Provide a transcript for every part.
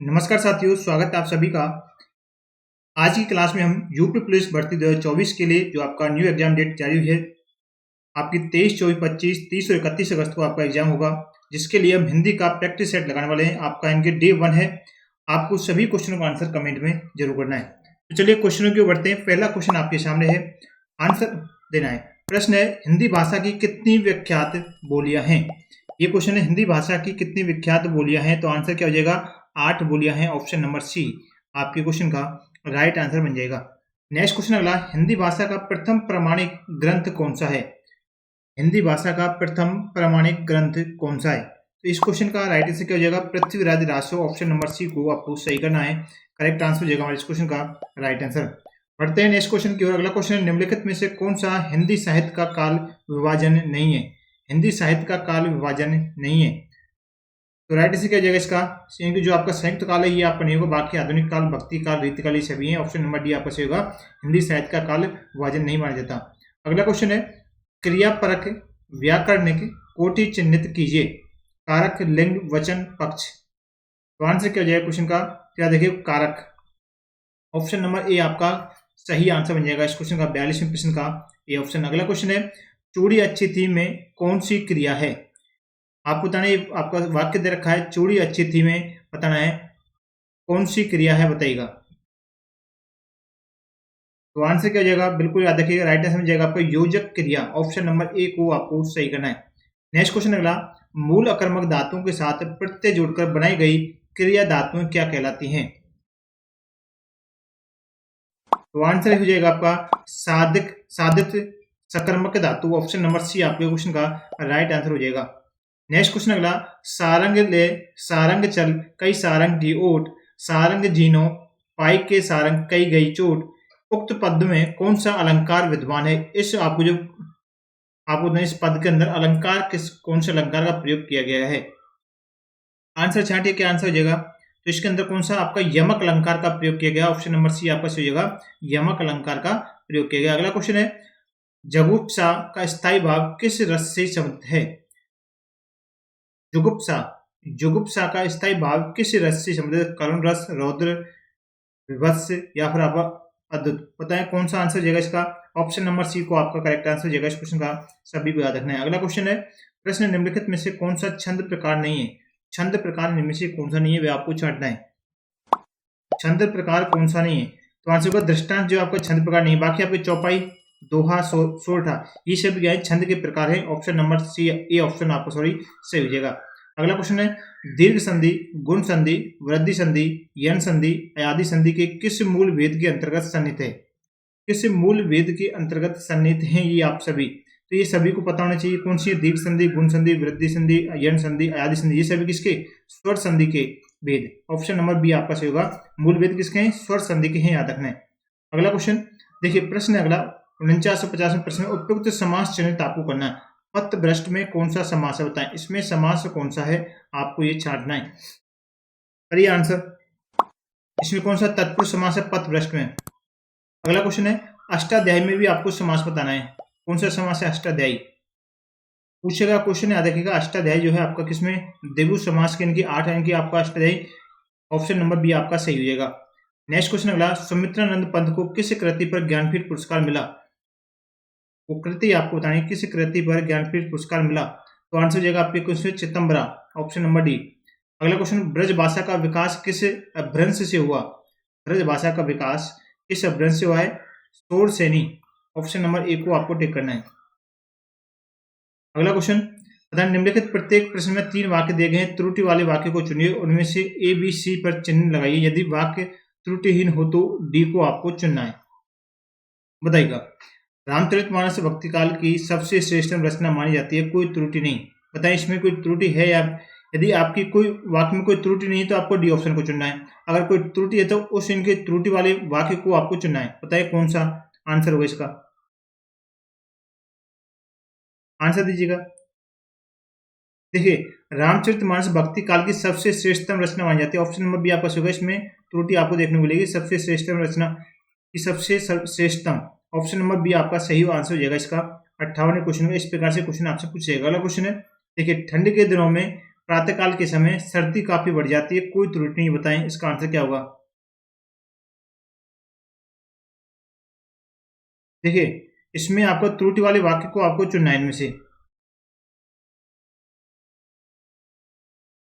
नमस्कार साथियों, स्वागत है आप सभी का। आज की क्लास में हम यूपी पुलिस भर्ती 2024 के लिए जो आपका न्यू एग्जाम डेट जारी हुई है, आपकी 23, 24, 25, 30 और 31 अगस्त को आपका एग्जाम होगा, जिसके लिए हम हिंदी का प्रैक्टिस सेट लगाने वाले हैं। आपका इनके डे 1 है। आपको सभी क्वेश्चनों का आंसर कमेंट में जरूर करना है। तो चलिए क्वेश्चनों की ओर बढ़ते हैं। पहला क्वेश्चन आपके सामने है, आंसर देना है। प्रश्न है, हिंदी भाषा की कितनी विख्यात बोलियां हैं? ये क्वेश्चन है, हिंदी भाषा की कितनी विख्यात बोलियां हैं? तो आंसर क्या हो जाएगा? 8 बोलियां हैं। ऑप्शन नंबर सी आपके क्वेश्चन का राइट आंसर बन जाएगा। नेक्स्ट क्वेश्चन अगला, हिंदी भाषा का प्रथम प्रमाणिक ग्रंथ कौन सा है? हिंदी भाषा का प्रथम प्रमाणिक ग्रंथ कौन सा है? तो इस क्वेश्चन का राइट आंसर क्या हो जाएगा? Prithviraj Raso. Option number C को आपको सही करना है। करेक्ट आंसर हो जाएगा हमारे इस क्वेश्चन का राइट आंसर। बढ़ते हैं नेक्स्ट क्वेश्चन की ओर। अगला क्वेश्चन, निम्नलिखित में से कौन सा हिंदी साहित्य का काल विभाजन नहीं है? हिंदी साहित्य का काल विभाजन नहीं है। तो राइट आंसर क्या हो जाएगा इसका? क्योंकि जो आपका संयुक्त काल है ये आपका नहीं होगा, बाकी आधुनिक काल, भक्ति काल, रीति काल ये सभी हैं। ऑप्शन नंबर डी आपका सही होगा। हिंदी साहित्य का काल विभाजन नहीं माना जाता। अगला क्वेश्चन है, क्रियापरक व्याकरणिक कोटि चिन्हित कीजिए। कारक, लिंग, वचन, पक्ष। तो आंसर क्या हो जाएगा क्वेश्चन का? क्या देखिए, कारक। ऑप्शन नंबर ए आपका सही आंसर बन जाएगा इस क्वेश्चन का, 42वें प्रश्न का ए ऑप्शन। अगला क्वेश्चन है, चूड़ी अच्छी थी में कौन सी क्रिया है? आपको बताना है, आपका वाक्य दे रखा है, चूड़ी अच्छी थी में बताना है कौन सी क्रिया है, बताइएगा। तो आंसर क्या हो जाएगा? बिल्कुल याद रखिएगा, राइट आंसर हो जाएगा आपका योजक क्रिया। ऑप्शन नंबर ए को आपको सही करना है। नेक्स्ट क्वेश्चन अगला, मूल अकर्मक धातुओं के साथ प्रत्यय जोड़कर बनाई गई क्रिया धातुएं क्या कहलाती हैं? तो आंसर हो जाएगा आपका साधिक साधित सकर्मक धातु। ऑप्शन नंबर सी आपके क्वेश्चन का राइट आंसर हो जाएगा। नेक्स्ट क्वेश्चन अगला, सारंग ले सारंग चल कई सारंग की ओट, सारंग जीनो पाई के सारंग कई गई चोट। उक्त पद में कौन सा अलंकार विद्यमान है? इस आपको इस पद के अंदर अलंकार कौन से अलंकार का प्रयोग किया गया है? आंसर छांटिए, क्या आंसर हो जाएगा? तो इसके अंदर कौन सा आपका यमक अलंकार का प्रयोग किया गया? ऑप्शन नंबर सी आपका सही होगा, यमक अलंकार का प्रयोग किया गया। अगला क्वेश्चन है, जगुप्सा का स्थायी भाव किस रस से शब्द है? जुगुप्सा, जुगुप्सा का स्थायी भाव किस रस से संबंधित? करुण रस, रौद्र, विभत्स या फिर आपका अद्भुत। बताएं कौन सा आंसर जाएगा इसका? ऑप्शन नंबर सी को आपका करेक्ट आंसर जाएगा इस क्वेश्चन का, सभी को याद रखना है। अगला क्वेश्चन है, प्रश्न निम्नलिखित में से कौन सा छंद प्रकार नहीं है? छंद प्रकार निम्न में से कौन सा नहीं है, वे आपको छांटना है। छंद प्रकार कौन सा नहीं है? तो आंसर होगा दृष्टांत, जो आपका छंद प्रकार नहीं है। बाकी आपके चौपाई, दोहा, सोरठा ये सब क्या है? छंद के प्रकार है। ऑप्शन नंबर सी ए ऑप्शन आपको सही हो जाएगा। अगला क्वेश्चन है, दीर्घ संधि, गुण संधि, वृद्धि संधि, यन संधि, अयादि संधि के किस मूल भेद के अंतर्गत सन्निहित है? किस मूल भेद के अंतर्गत सन्निहित हैं ये आप सभी? तो ये सभी को पता होना चाहिए कौन सी है। दीर्घ संधि, गुण संधि, वृद्धि संधि, यन संधि, अयादि संधि, ये सभी किसके? स्वर संधि के भेद। ऑप्शन नंबर बी आपका सही होगा। मूल भेद किसके हैं? स्वर संधि के हैं, याद रखना है। अगला क्वेश्चन देखिए, प्रश्न अगला 4950 प्रश्न में उपयुक्त समास चिन्हित आपको करना है। पथभ्रष्ट में कौन सा समास है, बताएं इसमें समास कौन सा है, आपको ये छांटना है। करिए आंसर, इसमें कौन सा तत्पुरुष समास है पथभ्रष्ट में? अगला क्वेश्चन है, अष्टाध्यायी में भी आपको समास बताना है। कौन सा समास है अष्टाध्यायी? पूछेगा क्वेश्चन, याद रखिएगा। अष्टाध्यायी जो है आपका किसमें? द्विगु समास के इनकी 8 है, इनकी आपका अष्टाध्यायी। ऑप्शन नंबर बी आपका सही हो जाएगा। नेक्स्ट क्वेश्चन अगला, सुमित्रानंद पंत को किस कृति पर ज्ञानपीठ पुरस्कार मिला? वो कृति आपको बतानी है, किस कृति पर ज्ञानपीठ पुरस्कार मिला? तो आंसर हो जाएगा आपके क्वेश्चन चितंबरा। Option number D. अगला क्वेश्चन, ब्रज भाषा का विकास किस अपभ्रंश से हुआ? ब्रज भाषा का विकास किस अपभ्रंश से हुआ है? शोर सैनी। ऑप्शन नंबर ए को आपको टिक करना है। अगला क्वेश्चन, तथा निम्नलिखित प्रत्येक प्रश्न में 3 वाक्य दिए गए हैं, त्रुटि वाले वाक्य को चुनिए, उनमें से ए बी सी पर चिन्ह लगाइए। यदि वाक्य त्रुटिहीन हो तो डी को आपको चुनना है। बताइएगा। रामचरितमानस भक्ति काल की सबसे श्रेष्ठ रचना मानी जाती है, कोई त्रुटि नहीं। बताएं इसमें कोई त्रुटि है या? यदि आपकी कोई वाक्य में कोई त्रुटि नहीं है तो आपको डी ऑप्शन को चुनना है। अगर कोई त्रुटि है तो उस इनके त्रुटि वाले वाक्य को आपको चुनना है। बताइए कौन सा आंसर होगा इसका? आंसर दीजिएगा। देखिए, रामचरितमानस भक्ति काल की सबसे श्रेष्ठतम रचना मानी जाती है। ऑप्शन नंबर बी आपका होगा, इसमें त्रुटि आपको देखने को मिलेगी। सबसे श्रेष्ठतम रचना की सबसे श्रेष्ठतम, ऑप्शन नंबर बी आपका सही आंसर हो जाएगा इसका। 58वें क्वेश्चन में इस प्रकार से क्वेश्चन आपसे पूछेगा। अगला क्वेश्चन है, देखिए, ठंड के दिनों में प्रातःकाल के समय सर्दी काफी बढ़ जाती है, कोई त्रुटि नहीं, बताएं इसका आंसर क्या होगा। देखिए इसमें आपको त्रुटि वाले वाक्य को आपको चुनना है इनमें से,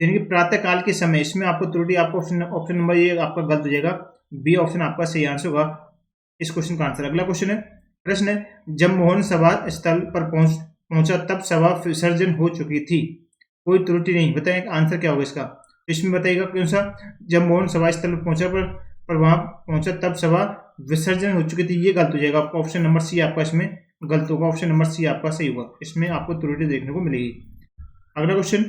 यानी कि प्रातःकाल के समय, इसमें आपको त्रुटि, आपको ऑप्शन नंबर ये आपका गलत हो जाएगा, बी ऑप्शन आपका सही आंसर होगा इस क्वेश्चन का आंसर। अगला क्वेश्चन है, प्रश्न है, जब मोहन सभा स्थल पर पहुंचा तब सभा विसर्जन हो चुकी थी, कोई त्रुटि नहीं, बताएं आंसर क्या होगा इसका। इसमें बताइएगा कौन सा, जब मोहन सभा स्थल पर पहुंचा पर वहां पहुंचा तब सभा विसर्जन हो चुकी थी, ये गलत हो जाएगा, आपका ऑप्शन नंबर सी आपका इसमें गलत होगा, ऑप्शन नंबर सी आपका सही होगा, इसमें आपको त्रुटि देखने को मिलेगी। अगला क्वेश्चन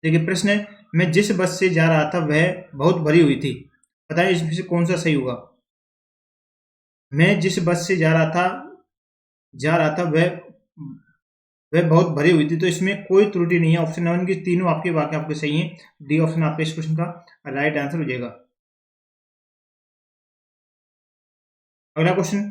देखिए, प्रश्न है, मैं जिस बस से जा रहा था वह बहुत भरी हुई थी, बताइए इसमें से कौन सा सही होगा। मैं जिस बस से जा रहा था वह बहुत भरी हुई थी, तो इसमें कोई त्रुटि नहीं है, ऑप्शन नंबर की तीनों आपके वाक्य आपके सही हैं, डी ऑप्शन आपके इस क्वेश्चन का राइट आंसर हो जाएगा। अगला क्वेश्चन,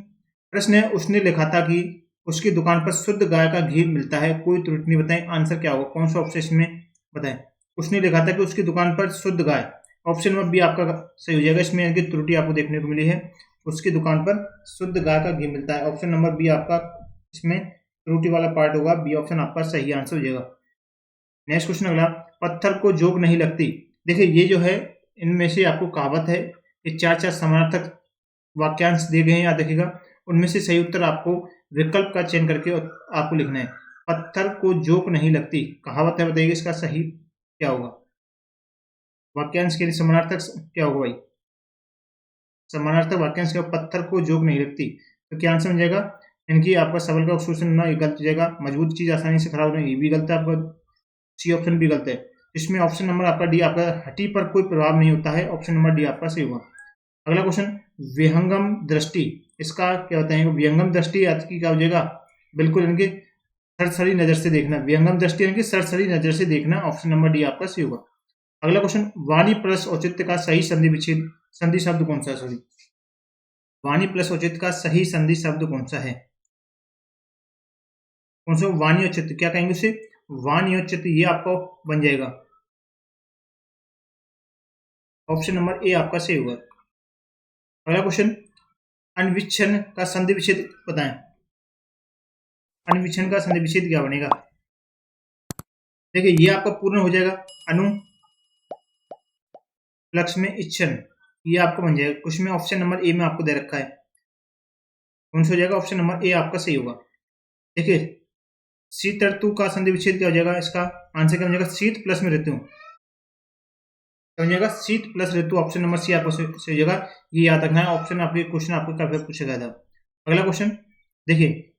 प्रश्न है, उसने लिखा था कि उसकी दुकान पर शुद्ध गाय का घी मिलता है, कोई त्रुटि नहीं, बताएं आंसर क्या होगा, कौन सा ऑप्शन इसमें बताएं। उसने लिखा था कि उसकी दुकान पर शुद्ध गाय, ऑप्शन नंबर बी आपका सही हो जाएगा, इसमें इनकी त्रुटि आपको देखने को मिली है, उसकी दुकान पर शुद्ध गाय का घी मिलता है, ऑप्शन नंबर बी आपका इसमें त्रुटि वाला पार्ट होगा, बी ऑप्शन आपका सही आंसर हो जाएगा। नेक्स्ट क्वेश्चन अगला, पत्थर को जोक नहीं लगती, देखिए ये जो है इनमें से आपको कहावत है, ये चार चार समानार्थक वाक्यांश दिए गए हैं, याद रखिएगा, उनमें से सही उत्तर आपको विकल्प का चयन करके आपको लिखना है। पत्थर को जोक नहीं लगती कहावत है, बताइए इसका सही क्या होगा, वाक्यांश के लिए समानार्थक क्या होगा भाई, समानार्थक वाक्यांश के पत्थर को जोक नहीं लगती, तो क्या आंसर बन जाएगा, इनकी आपका सवाल का क्वेश्चन ना गलत हो जाएगा, मजबूत चीज आसानी से खराब नहीं, ये भी गलत है आपका, सी ऑप्शन भी गलत है, इसमें ऑप्शन नंबर आपका डी आपका हड्डी पर कोई प्रभाव नहीं होता है, ऑप्शन नंबर डी आपका सही होगा। अगला क्वेश्चन, विहंगम दृष्टि, इसका क्या होता है, विहंगम दृष्टि आपकी क्या हो जाएगा, बिल्कुल इनके सरसरी नजर से देखना, विहंगम दृष्टि इनकी सरसरी नजर से देखना, ऑप्शन नंबर डी आपका सही होगा। अगला क्वेश्चन, वाणी प्लस औचित्य का सही संधि विच्छेद संधि शब्द कौन सा है, सॉरी, वाणी प्लस औचित्य का सही संधि शब्द कौन सा है, कौन सा, वाणी औचित्य, क्या कहेंगे उसे, वाणी औचित्य, ये आपको बन जाएगा, ऑप्शन नंबर ए आपका सही होगा। अगला क्वेश्चन, अन्विच्छन का संधि विच्छेद बताएं, अन्विच्छन का संधि विच्छेद क्या बनेगा, देखिए ये आपका पूर्ण हो जाएगा, अनु प्लस में इच्छन, ये आपको बन जाएगा, कुछ में ऑप्शन नंबर ए में आपको दे रखा है, कौन सा हो जाएगा, ऑप्शन नंबर ए आपका सही होगा। देखिए शीत ऋतु का संधि विच्छेद क्या हो जाएगा, इसका आंसर क्या हो जाएगा, शीत प्लस में ऋतु, क्या हो जाएगा, शीत प्लस ऋतु, ऑप्शन नंबर सी आपको सही हो जाएगा, ये याद रखना है, ऑप्शन आपके क्वेश्चन आपको काफी पूछा गया था। अगला क्वेश्चन देखिए,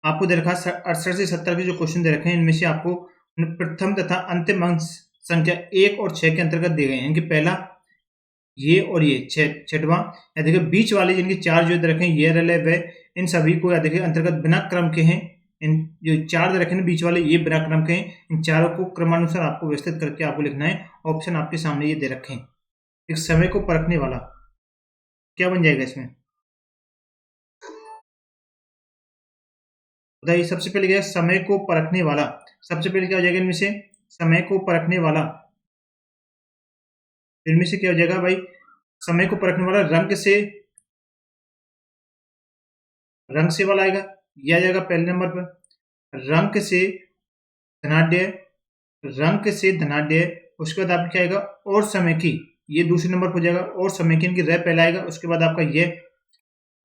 आपको दे रखा 68 से 70 के जो क्वेश्चन दे रखे हैं, इनमें से आपको प्रथम तथा अंतिम अंक संख्या 1 और 6 के अंतर्गत दिए गए हैं, इनके पहला ये और ये छठवां, या देखिए बीच वाले जिनके चार जो दे रखे हैं, ये रले वे, इन सभी को या देखिए अंतर्गत बिना क्रम के हैं, इन जो चार दे रखे हैं बीच वाले, ये बिना क्रम के हैं, इन चारों को क्रमानुसार आपको व्यवस्थित करके आपको लिखना है, ऑप्शन आपके सामने ये दे रखे हैं। एक समय को परखने वाला क्या बन जाएगा इसमें, बताइए, सबसे पहले क्या है, समय को परखने वाला, सबसे पहले क्या हो जाएगा इनमें से, समय को परखने वाला, इनमें से क्या हो जाएगा भाई, समय को परखने वाला रंग से वाला आएगा, यह आ जाएगा पहले नंबर पर, रंग से धनाढ्य, उसके बाद आपका क्या आएगा, और समय की, ये दूसरे नंबर पर हो जाएगा, और समय की इनकी रह पहला आएगा, उसके बाद आपका ये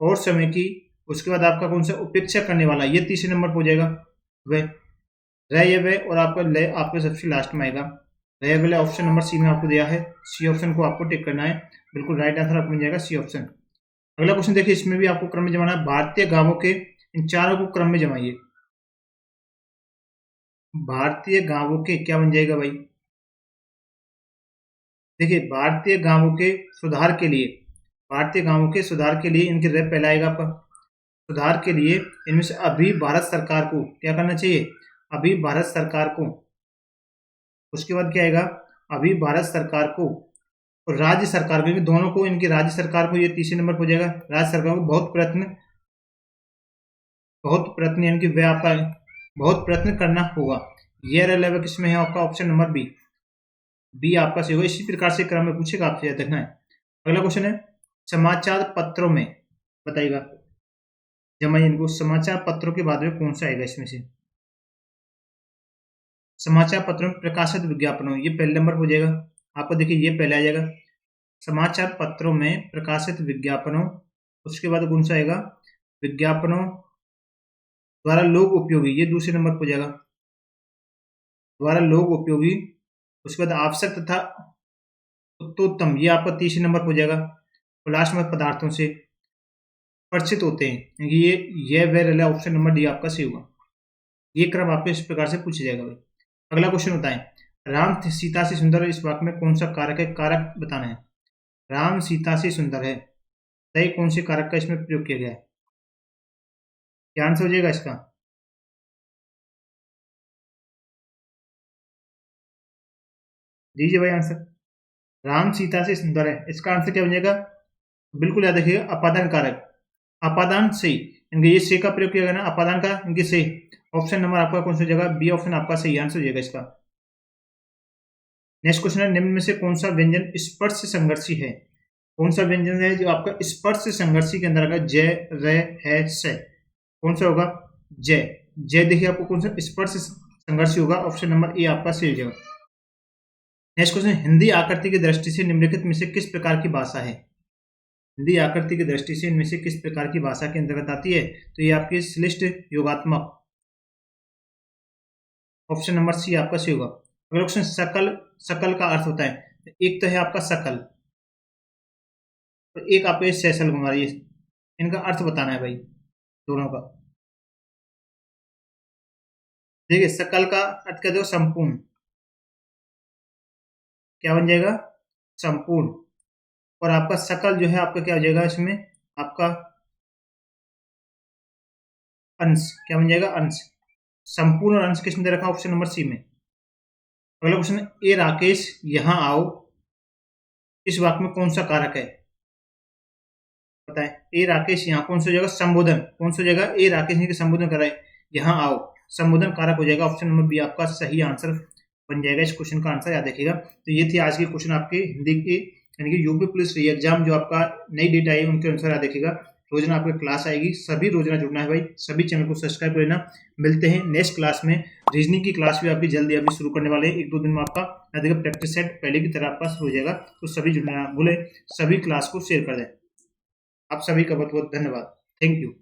और समय की, उसके बाद आपका कौन सा, उपेक्षा करने वाला, ये तीसरे नंबर पर हो जाएगा, वह रह ये वह, और आपका लय आपके सबसे लास्ट में आएगा, रह वाले ऑप्शन नंबर सी में आपको दिया है, सी ऑप्शन को आपको टिक करना है, बिल्कुल राइट आंसर आपको मिल जाएगा सी ऑप्शन। अगला क्वेश्चन देखिए, इसमें भी आपको क्रम में जमाना है, भारतीय गांवों के इन चारों को क्रम में जमाइए, भारतीय गांवों के क्या बन जाएगा भाई, देखिए भारतीय गांवों के सुधार के लिए, भारतीय गांवों के सुधार के लिए इनके रैप पहला आएगा आपका, सुधार के लिए इनमें से अभी भारत सरकार को क्या करना चाहिए, अभी भारत सरकार को, उसके बाद क्या आएगा, अभी भारत सरकार को और राज्य सरकार को, दोनों को, इनकी राज्य सरकार को, ये तीसरे नंबर पर हो जाएगा, राज्य सरकार को बहुत प्रयत्न यानी कि वह आपका बहुत प्रयत्न करना होगा, ये रेलेवा किस में है आपका ऑप्शन नंबर बी। बी आपका सही होगा। इसी प्रकार से क्रम में पूछेगा आपसे, याद रखना है। अगला क्वेश्चन है समाचार पत्रों में, बताइएगा जमाइए इनको, समाचार पत्रों के बाद में कौन सा आएगा इसमें से। समाचार पत्रों में प्रकाशित विज्ञापनों, ये पहले नंबर पर हो जाएगा आपको। देखिए ये पहले आ जाएगा समाचार पत्रों में प्रकाशित विज्ञापनों। उसके बाद कौन सा आएगा, विज्ञापनों द्वारा लोग उपयोगी, ये दूसरे नंबर पर हो जाएगा, द्वारा लोग उपयोगी। उसके बाद आवश्यक तथा उत्तोत्तम, ये आपका तीसरे नंबर पर हो जाएगा। और लास्ट में पदार्थों से परिचित होते हैं, ये वह रहा ऑप्शन नंबर डी आपका सही होगा। ये क्रम आपको इस प्रकार से पूछा जाएगा भाई। अगला क्वेश्चन बताएं, राम सीता से सुंदर इस वाक्य में कौन सा कारक है, कारक बताना है। राम सीता से सुंदर है, सही कौन से कारक का इसमें प्रयोग किया गया है, क्या आंसर हो जाएगा इसका। दीजिए भाई आंसर। राम सीता से सुंदर है, इसका आंसर क्या बन जाएगा, बिल्कुल याद रखिएगा अपादान कारक, अपादान सही, इनके ये से का प्रयोग किया गया ना, अपादान का इनके से। ऑप्शन नंबर आपका कौन सा हो जाएगा, बी ऑप्शन आपका सही आंसर हो जाएगा इसका। नेक्स्ट क्वेश्चन है, निम्न में से कौन सा व्यंजन स्पर्श संघर्षी है। कौन सा व्यंजन है जो आपका स्पर्श संघर्षी के अंदर आएगा, जय रे है से, कौन सा होगा, जय। जय देखिए आपको कौन सा स्पर्श संघर्षी होगा, ऑप्शन नंबर ए आपका सही हो जाएगा। नेक्स्ट क्वेश्चन, हिंदी आकृति की दृष्टि से निम्नलिखित में से किस प्रकार की भाषा है। हिंदी आकृति की दृष्टि से इनमें से किस प्रकार की भाषा के अंतर्गत आती है, तो ये आपकी श्लिष्ट योगात्मक, ऑप्शन नंबर सी आपका सही होगा। अगला क्वेश्चन, सकल, सकल का अर्थ होता है, एक तो है आपका सकल, तो एक आपको सैसल घुमा रही है, इनका अर्थ बताना है भाई दोनों का। देखिए सकल का अर्थ कहते हो संपूर्ण, क्या बन जाएगा, संपूर्ण। और आपका सकल जो है आपका क्या हो जाएगा इसमें, आपका अंश, क्या बन जाएगा, अंश। संपूर्ण और अंश किसमें दे रखा, ऑप्शन नंबर सी में। अगला क्वेश्चन, ए राकेश यहां आओ, इस वाक्य में कौन सा कारक है, बताएं। ए राकेश यहाँ कौन सा जगह, संबोधन, कौन सा जगह, ए राकेश ने संबोधन करा है, यहाँ आओ, संबोधन कारक हो जाएगा। ऑप्शन नंबर बी आपका सही आंसर बन जाएगा इस क्वेश्चन का आंसर, याद रखिएगा। तो ये थी आज की क्वेश्चन आपके हिंदी की, यानी कि यूपी पुलिस री एग्जाम जो आपका नई डेट आई है उनके अनुसार याद रखिएगा। रोजाना आपकी क्लास आएगी, सभी रोजाना जुड़ना है भाई, सभी चैनल को सब्सक्राइब कर लेना। मिलते हैं नेक्स्ट क्लास में। रीजनिंग की क्लास भी आपकी जल्दी अभी शुरू करने वाले हैं, 1-2 दिन में आपका देखिए प्रैक्टिस सेट पहले की तरह आपका शुरू हो जाएगा। तो सभी जुड़ना ना भूलें, सभी क्लास को शेयर कर दें। आप सभी का बहुत बहुत धन्यवाद, थैंक यू।